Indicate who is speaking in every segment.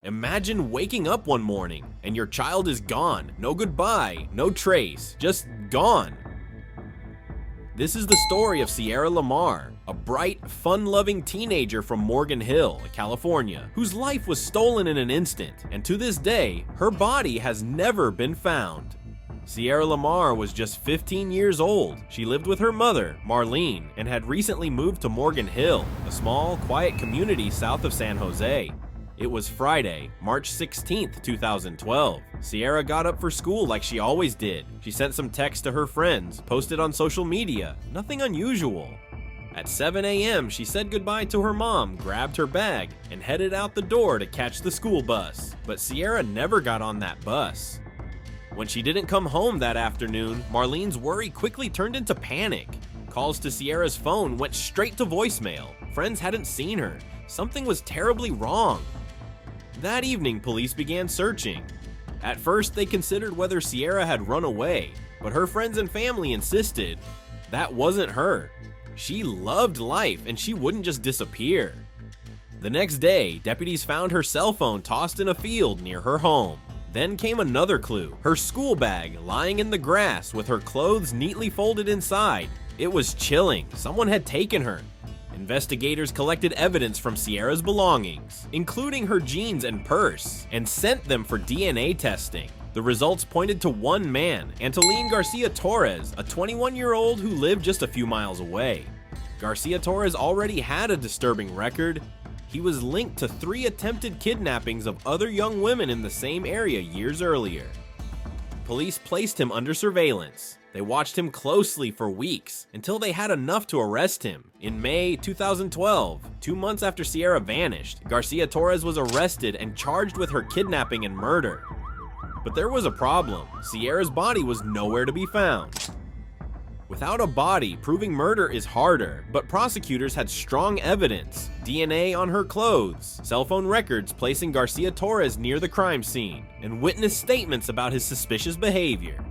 Speaker 1: Imagine waking up one morning and your child is gone. No goodbye, no trace, just gone. This is the story of Sierra LaMar, a bright, fun-loving teenager from Morgan Hill, California, whose life was stolen in an instant, and to this day, her body has never been found. Sierra LaMar was just 15 years old. She lived with her mother, Marlene, and had recently moved to Morgan Hill, a small, quiet community south of San Jose. It was Friday, March 16th, 2012. Sierra got up for school like she always did. She sent some texts to her friends, posted on social media, nothing unusual. At 7 a.m., she said goodbye to her mom, grabbed her bag, and headed out the door to catch the school bus. But Sierra never got on that bus. When she didn't come home that afternoon, Marlene's worry quickly turned into panic. Calls to Sierra's phone went straight to voicemail. Friends hadn't seen her. Something was terribly wrong. That evening, police began searching. At first, they considered whether Sierra had run away, but her friends and family insisted that wasn't her. She loved life, and she wouldn't just disappear. The next day, deputies found her cell phone tossed in a field near her home. Then came another clue, her school bag lying in the grass with her clothes neatly folded inside. It was chilling. Someone had taken her. Investigators collected evidence from Sierra's belongings, including her jeans and purse, and sent them for DNA testing. The results pointed to one man, Antolin Garcia Torres, a 21-year-old who lived just a few miles away. Garcia Torres already had a disturbing record. He was linked to 3 attempted kidnappings of other young women in the same area years earlier. Police placed him under surveillance. They watched him closely for weeks until they had enough to arrest him. In May 2012, 2 months after Sierra vanished, Garcia Torres was arrested and charged with her kidnapping and murder. But there was a problem. Sierra's body was nowhere to be found. Without a body, proving murder is harder, but prosecutors had strong evidence. DNA on her clothes, cell phone records placing Garcia Torres near the crime scene, and witness statements about his suspicious behavior.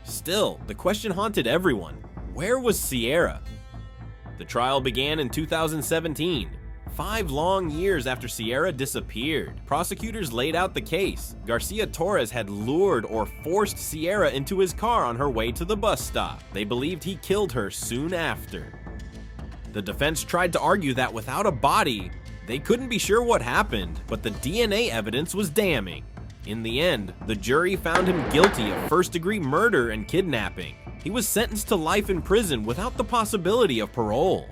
Speaker 1: Still, the question haunted everyone. Where was Sierra? The trial began in 2017. 5 long years after Sierra disappeared, prosecutors laid out the case. Garcia Torres had lured or forced Sierra into his car on her way to the bus stop. They believed he killed her soon after. The defense tried to argue that without a body, they couldn't be sure what happened, but the DNA evidence was damning. In the end, the jury found him guilty of first-degree murder and kidnapping. He was sentenced to life in prison without the possibility of parole.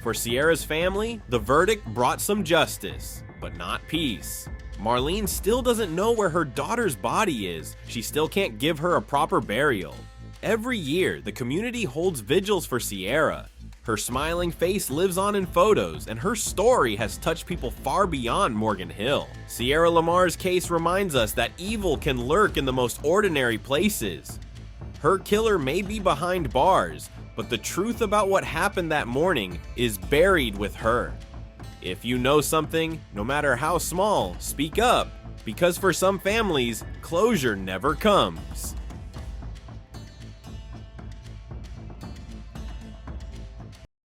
Speaker 1: For Sierra's family, the verdict brought some justice, but not peace. Marlene still doesn't know where her daughter's body is. She still can't give her a proper burial. Every year, the community holds vigils for Sierra. Her smiling face lives on in photos, and her story has touched people far beyond Morgan Hill. Sierra LaMar's case reminds us that evil can lurk in the most ordinary places. Her killer may be behind bars, but the truth about what happened that morning is buried with her. If you know something, no matter how small, speak up, because for some families, closure never comes.